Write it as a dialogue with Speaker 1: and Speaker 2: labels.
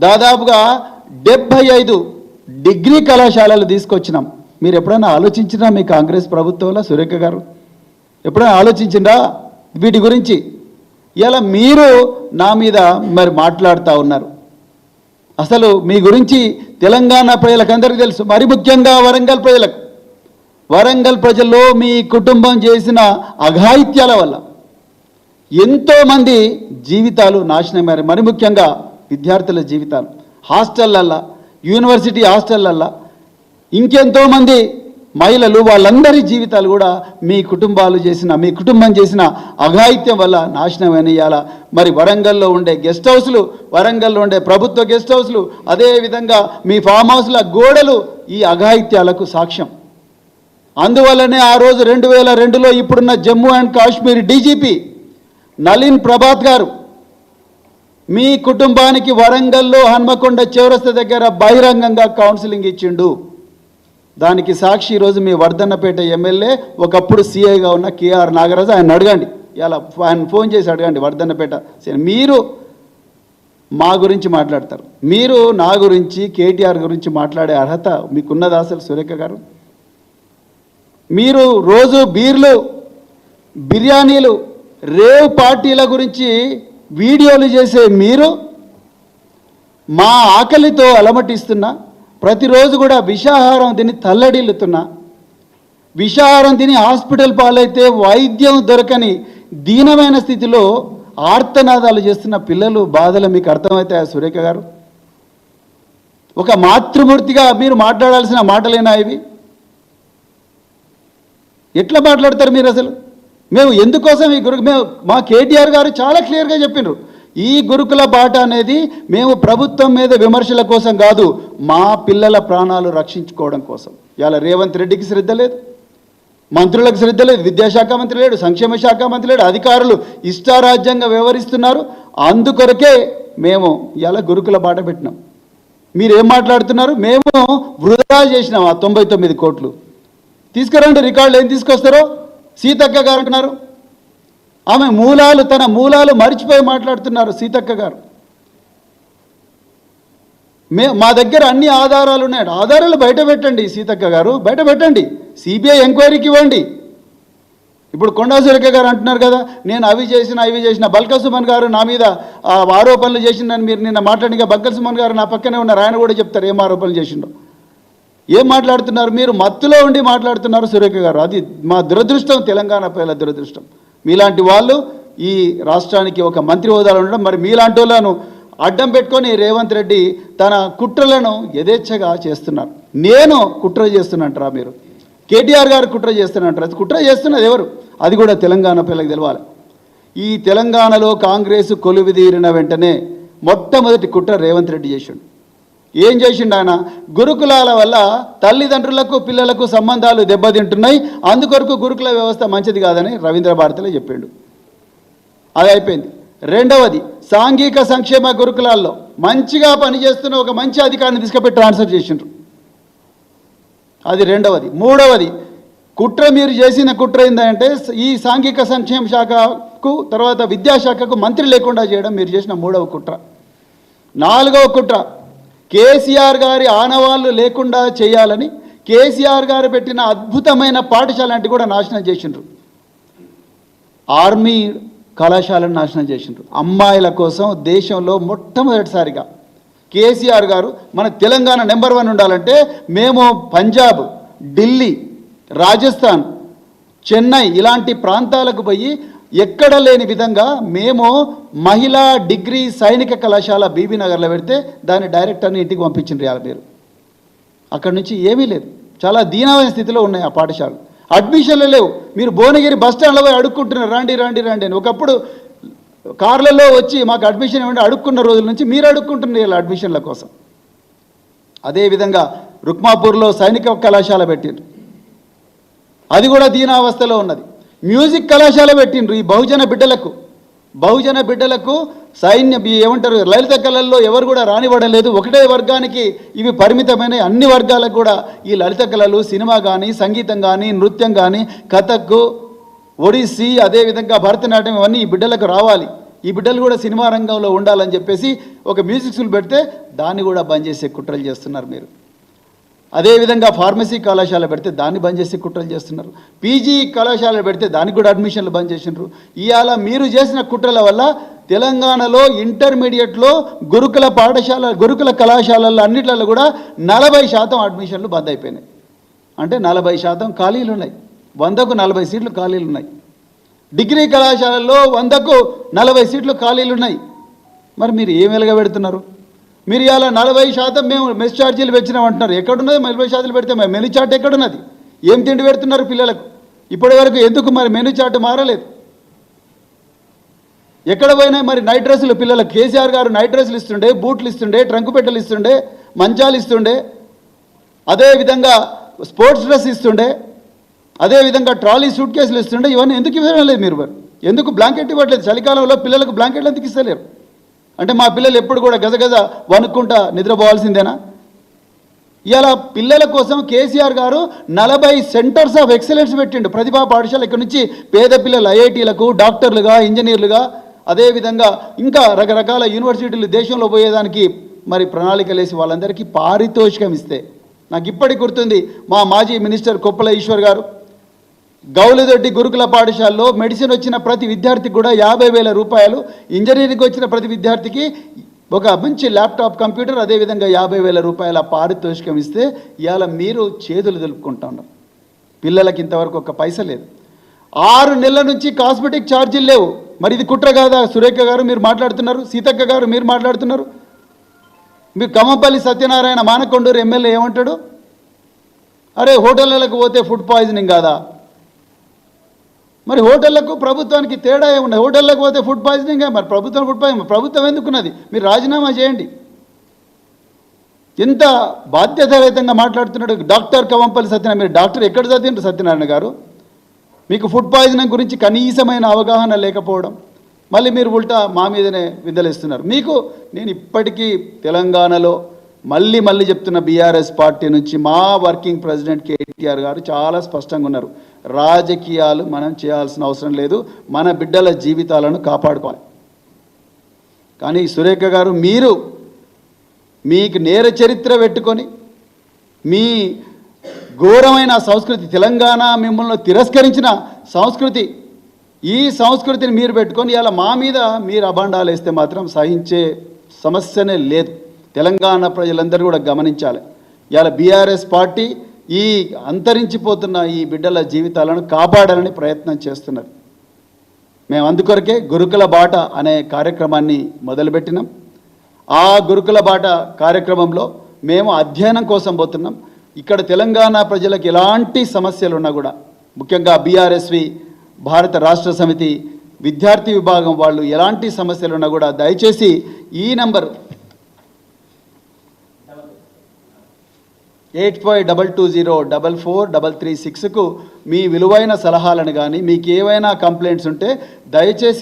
Speaker 1: దాదాపుగా 75 డిగ్రీ కళాశాలలు తీసుకొచ్చినాం. మీరు ఎప్పుడైనా ఆలోచించినా మీ కాంగ్రెస్ ప్రభుత్వంలో సురేఖ గారు ఎప్పుడైనా ఆలోచించిందా వీటి గురించి? ఇలా మీరు నా మీద మరి మాట్లాడుతూ ఉన్నారు. అసలు మీ గురించి తెలంగాణ ప్రజలకందరికీ తెలుసు, మరి ముఖ్యంగా వరంగల్ ప్రజలకు. వరంగల్ ప్రజల్లో మీ కుటుంబం చేసిన అఘాయిత్యాల వల్ల ఎంతోమంది జీవితాలు నాశనమయ్యారు. మరి ముఖ్యంగా విద్యార్థుల జీవితాలు, హాస్టళ్ళల్లో, యూనివర్సిటీ హాస్టళ్ళల్లో ఇంకెంతోమంది మహిళలు, వాళ్ళందరి జీవితాలు కూడా మీ కుటుంబం చేసిన అఘాయిత్యం వల్ల నాశనమైన. ఇవాళ మరి వరంగల్లో ఉండే గెస్ట్ హౌస్లు, వరంగల్లో ఉండే ప్రభుత్వ గెస్ట్ హౌస్లు, అదేవిధంగా మీ ఫామ్ హౌస్ల గోడలు ఈ అఘాయిత్యాలకు సాక్ష్యం. అందువల్లనే ఆ రోజు 2002లో ఇప్పుడున్న జమ్మూ అండ్ కాశ్మీర్ డీజీపీ నలిన్ ప్రభాత్ గారు మీ కుటుంబానికి వరంగల్లో హన్మకొండ చౌరస్తా దగ్గర బహిరంగంగా కౌన్సిలింగ్ ఇచ్చిండు. దానికి సాక్షి ఈరోజు మీ వర్ధన్నపేట ఎమ్మెల్యే, ఒకప్పుడు సీఐగా ఉన్న కేఆర్ నాగరాజు. ఆయన అడగండి, ఇలా ఆయన ఫోన్ చేసి అడగండి వర్ధన్నపేట. మీరు మా గురించి మాట్లాడతారు, మీరు నా గురించి, కేటీఆర్ గురించి మాట్లాడే అర్హత మీకున్నదా అసలు సురేఖ గారు? మీరు రోజు బీర్లు, బిర్యానీలు, రేవ్ పార్టీల గురించి వీడియోలు చేసే మీరు మా ఆకలితో అలమటిస్తున్నా, ప్రతిరోజు కూడా విషాహారం తిని తల్లడిల్లుతున్నా, విషాహారం తిని హాస్పిటల్ పాలైతే వైద్యం దొరకని దీనమైన స్థితిలో ఆర్తనాదాలు చేస్తున్న పిల్లలు బాధలు మీకు అర్థమవుతాయా సురేఖ గారు? ఒక మాతృమూర్తిగా మీరు మాట్లాడాల్సిన మాటలేనా ఇవి? ఎట్లా మాట్లాడతారు మీరు అసలు? మేము ఎందుకోసం మేము మా కేటీఆర్ గారు చాలా క్లియర్గా చెప్పినారు, ఈ గురుకుల బాట అనేది మేము ప్రభుత్వం మీద విమర్శల కోసం కాదు, మా పిల్లల ప్రాణాలు రక్షించుకోవడం కోసం. ఇవాళ రేవంత్ రెడ్డికి శ్రద్ధ లేదు, మంత్రులకు శ్రద్ధ లేదు, విద్యాశాఖ మంత్రి లేడు, సంక్షేమ శాఖ మంత్రి లేడు, అధికారులు ఇష్టారాజ్యంగా వ్యవహరిస్తున్నారు. అందుకొరకే మేము ఇలా గురుకుల బాట పెట్టినాం. మీరేం మాట్లాడుతున్నారు? మేము వృధా చేసినాం ఆ 99 కోట్లు. తీసుకురండి రికార్డులు, ఏం తీసుకొస్తారో. సీతక్క గారు అంటున్నారు, ఆమె తన మూలాలు మర్చిపోయి మాట్లాడుతున్నారు సీతక్క గారు. మా దగ్గర అన్ని ఆధారాలు ఉన్నాయి. ఆధారాలు బయట పెట్టండి సీతక్క గారు, బయట పెట్టండి, సిబిఐ ఎంక్వైరీకి ఇవ్వండి. ఇప్పుడు కొండా సురేఖ గారు అంటున్నారు కదా, నేను అవి చేసిన. బల్కా సుమన్ గారు నా మీద ఆరోపణలు చేసిందని మీరు నిన్న మాట్లాడిగా, బల్కా సుమన్ గారు నా పక్కనే ఉన్నారు, ఆయన కూడా చెప్తారు ఏం ఆరోపణలు చేసిండో. ఏం మాట్లాడుతున్నారు మీరు? మత్తులో ఉండి మాట్లాడుతున్నారు సురేఖ గారు. అది మా దురదృష్టం, తెలంగాణ ప్రజల దురదృష్టం. మీలాంటి వాళ్ళు ఈ రాష్ట్రానికి ఒక మంత్రి హోదాలో ఉండడం, మరి మీలాంటి వాళ్ళను అడ్డం పెట్టుకొని రేవంత్ రెడ్డి తన కుట్రలను యథేచ్ఛగా చేస్తున్నారు. నేను కుట్ర చేస్తున్నట్రా మీరు? కేటీఆర్ గారు కుట్ర చేస్తున్నట్రా? కుట్ర చేస్తున్నది ఎవరు? అది కూడా తెలంగాణ ప్రజలకు తెలవాలి. ఈ తెలంగాణలో కాంగ్రెస్ కొలువిదీరిన వెంటనే మొట్టమొదటి కుట్ర రేవంత్ రెడ్డి చేసిండు. ఏం చేసిండు ఆయన? గురుకులాల వల్ల తల్లిదండ్రులకు పిల్లలకు సంబంధాలు దెబ్బతింటున్నాయి, అందుకొరకు గురుకుల వ్యవస్థ మంచిది కాదని రవీంద్ర భారతిలో చెప్పిండు. అది అయిపోయింది. రెండవది, సాంఘిక సంక్షేమ గురుకులాల్లో మంచిగా పనిచేస్తున్న ఒక మంచి అధికారిని తీసుకుపోయి ట్రాన్స్ఫర్ చేసిండ్రు. అది రెండవది. మూడవది కుట్ర, మీరు చేసిన కుట్ర ఏంటంటే ఈ సాంఘిక సంక్షేమ శాఖకు తర్వాత విద్యాశాఖకు మంత్రి లేకుండా చేయడం మీరు చేసిన మూడవ కుట్ర. నాలుగవ కుట్ర, కేసీఆర్ గారి ఆనవాళ్ళు లేకుండా చేయాలని కేసీఆర్ గారు పెట్టిన అద్భుతమైన పాఠశాల అంటే కూడా నాశనం చేసిండ్రు. ఆర్మీ కళాశాలను నాశనం చేసిండ్రు. అమ్మాయిల కోసం దేశంలో మొట్టమొదటిసారిగా కేసీఆర్ గారు మన తెలంగాణ నెంబర్ 1 ఉండాలంటే మేము పంజాబ్, ఢిల్లీ, రాజస్థాన్, చెన్నై ఇలాంటి ప్రాంతాలకు పోయి ఎక్కడ లేని విధంగా మేము మహిళా డిగ్రీ సైనిక కళాశాల బీబీనగర్లో పెడితే దాని డైరెక్టర్ని ఇంటికి పంపించిండ్రు. ఇవాళ మీరు అక్కడి నుంచి ఏమీ లేదు, చాలా దీనమైన స్థితిలో ఉన్నాయి ఆ పాఠశాలలు. అడ్మిషన్లు లేవు. మీరు భువనగిరి బస్ స్టాండ్లో పోయి అడుక్కుంటున్నారు, రండి అని. ఒకప్పుడు కార్లలో వచ్చి మాకు అడ్మిషన్ ఇవ్వండి అడుక్కున్న రోజుల నుంచి మీరు అడుక్కుంటున్నారు ఇలా అడ్మిషన్ల కోసం. అదేవిధంగా రుక్మాపూర్లో సైనిక కళాశాల పెట్టిండ్రు, అది కూడా దీనావస్థలో ఉన్నది. మ్యూజిక్ కళాశాల పెట్టిండ్రు ఈ బహుజన బిడ్డలకు ఏమంటారు లలిత కళల్లో ఎవరు కూడా రానివ్వడం లేదు. ఒకటే వర్గానికి ఇవి పరిమితమైన, అన్ని వర్గాలకు కూడా ఈ లలిత కళలు, సినిమా కానీ, సంగీతం కానీ, నృత్యం కానీ, కథక్, ఒడిస్సీ, అదేవిధంగా భరతనాట్యం ఇవన్నీ ఈ బిడ్డలకు రావాలి. ఈ బిడ్డలు కూడా సినిమా రంగంలో ఉండాలని చెప్పేసి ఒక మ్యూజిక్ స్కూల్ పెడితే దాన్ని కూడా బంద్ చేసే కుట్రలు చేస్తున్నారు మీరు. అదేవిధంగా ఫార్మసీ కళాశాల పెడితే దాన్ని బంద్ చేసే కుట్రలు చేస్తున్నారు. పీజీ కళాశాల పెడితే దానికి కూడా అడ్మిషన్లు బంద్ చేసినారు. ఇవాళ మీరు చేసిన కుట్రల వల్ల తెలంగాణలో ఇంటర్మీడియట్లో గురుకుల కళాశాలల్లో అన్నిట్లలో కూడా 40% అడ్మిషన్లు బంద్ అయిపోయినాయి. అంటే 40% ఖాళీలు ఉన్నాయి. 100కు 40 సీట్లు ఖాళీలు ఉన్నాయి. డిగ్రీ కళాశాలల్లో 100కు 40 సీట్లు ఖాళీలు ఉన్నాయి. మరి మీరు ఏం వెలగబెడుతున్నారు? మీరు ఇవాళ 40% మేము మెస్ ఛార్జీలు పెంచినామంటున్నారు. ఎక్కడున్నది 40% పెడితే మెనూ చార్ట్ ఎక్కడున్నది? ఏం తిండి పెడుతున్నారు పిల్లలకు? ఇప్పటి వరకు ఎందుకు మరి మెనూ చార్ట్ మారలేదు? ఎక్కడ పోయినా మరి నైట్ డ్రెస్సులు పిల్లలకు కేసీఆర్ గారు నైట్ డ్రెస్సులు ఇస్తుండే, బూట్లు ఇస్తుండే, ట్రంకు పెట్టెలు ఇస్తుండే, మంచాలు ఇస్తుండే, అదేవిధంగా స్పోర్ట్స్ డ్రెస్ ఇస్తుండే, అదేవిధంగా ట్రాలీ సూట్ కేసులు ఇస్తుండే. ఇవన్నీ ఎందుకు ఇవ్వలేదు మీరు? మరి ఎందుకు బ్లాంకెట్ ఇవ్వట్లేదు? చలికాలంలో పిల్లలకు బ్లాంకెట్లు ఎందుకు ఇస్తలేరు? అంటే మా పిల్లలు ఎప్పుడు కూడా గజగజ వణుక్కుంటా నిద్రపోవాల్సిందేనా? ఇవాళ పిల్లల కోసం కేసీఆర్ గారు 40 సెంటర్స్ ఆఫ్ ఎక్సలెన్స్ పెట్టిండు. ప్రతిభా పాఠశాల ఇక్కడ నుంచి పేద పిల్లలు ఐఐటీలకు డాక్టర్లుగా, ఇంజనీర్లుగా, అదేవిధంగా ఇంకా రకరకాల యూనివర్సిటీలు దేశంలో పోయేదానికి మరి ప్రణాళికలు వేసి వాళ్ళందరికీ పారితోషికం ఇస్తే, నాకు ఇప్పటికి గుర్తుంది మా మాజీ మినిస్టర్ కొప్పుల ఈశ్వర్ గారు గౌలిదొడ్డి గురుకుల పాఠశాలలో మెడిసిన్ వచ్చిన ప్రతి విద్యార్థికి కూడా 50,000 రూపాయలు, ఇంజనీరింగ్ వచ్చిన ప్రతి విద్యార్థికి ఒక మంచి ల్యాప్టాప్, కంప్యూటర్, అదేవిధంగా 50,000 రూపాయల పారితోషికం ఇస్తే ఇవాళ మీరు చేతులు దులుపుకుంటున్నారు. పిల్లలకి ఇంతవరకు ఒక పైసా లేదు. 6 నెలల నుంచి కాస్మెటిక్ ఛార్జీలు లేవు. మరి ఇది కుట్ర కాదా? సురేఖ గారు మీరు మాట్లాడుతున్నారు, సీతక్క గారు మీరు మాట్లాడుతున్నారు. మీరు కమ్మపల్లి సత్యనారాయణ మానకొండూరు ఎమ్మెల్యే ఏమంటాడు? అరే హోటళ్ళకు పోతే ఫుడ్ పాయిజనింగ్ కాదా? మరి హోటళ్లకు ప్రభుత్వానికి తేడా ఏమున్నాయి? హోటళ్ళకు పోతే ఫుడ్ పాయిజనింగ్, మరి ప్రభుత్వం ఫుడ్ పాయిజనింగ్, ప్రభుత్వం ఎందుకున్నది? మీరు రాజీనామా చేయండి. ఎంత బాధ్యతారహితంగా మాట్లాడుతున్నాడు డాక్టర్ కవంపల్లి సత్యనారాయణ. మీరు డాక్టర్ ఎక్కడ చదివింటారు సత్యనారాయణ గారు? మీకు ఫుడ్ పాయిజనింగ్ గురించి కనీసమైన అవగాహన లేకపోవడం, మళ్ళీ మీరు ఉల్టా మా మీదనే విందలేస్తున్నారు. మీకు నేను ఇప్పటికీ తెలంగాణలో మళ్ళీ చెప్తున్న బీఆర్ఎస్ పార్టీ నుంచి మా వర్కింగ్ ప్రెసిడెంట్ కేటీఆర్ గారు చాలా స్పష్టంగా ఉన్నారు. రాజకీయాలు మనం చేయాల్సిన అవసరం లేదు, మన బిడ్డల జీవితాలను కాపాడుకోవాలి. కానీ సురేఖ గారు మీరు మీకు నేర చరిత్ర పెట్టుకొని మీ ఘోరమైన సంస్కృతి, తెలంగాణ మిమ్మల్ని తిరస్కరించిన సంస్కృతి, ఈ సంస్కృతిని మీరు పెట్టుకొని ఇలా మా మీద మీరు అభాండాలు వేస్తే మాత్రం సహించే సమస్యనే లేదు. తెలంగాణ ప్రజలందరూ కూడా గమనించాలి. ఇవాళ బీఆర్ఎస్ పార్టీ ఈ అంతరించిపోతున్న ఈ బిడ్డల జీవితాలను కాపాడాలని ప్రయత్నం చేస్తున్నారు. మేము అందుకొరకే గురుకుల బాట అనే కార్యక్రమాన్ని మొదలుపెట్టినాం. ఆ గురుకుల బాట కార్యక్రమంలో మేము అధ్యయనం కోసం పోతున్నాం. ఇక్కడ తెలంగాణ ప్రజలకు ఎలాంటి సమస్యలు ఉన్నా కూడా, ముఖ్యంగా బీఆర్ఎస్వి భారత రాష్ట్ర సమితి విద్యార్థి విభాగం వాళ్ళు ఎలాంటి సమస్యలు ఉన్నా కూడా దయచేసి ఈ నంబర్ 8522044336కు మీ విలువైన సలహాలను కానీ మీకు ఏవైనా కంప్లైంట్స్ ఉంటే దయచేసి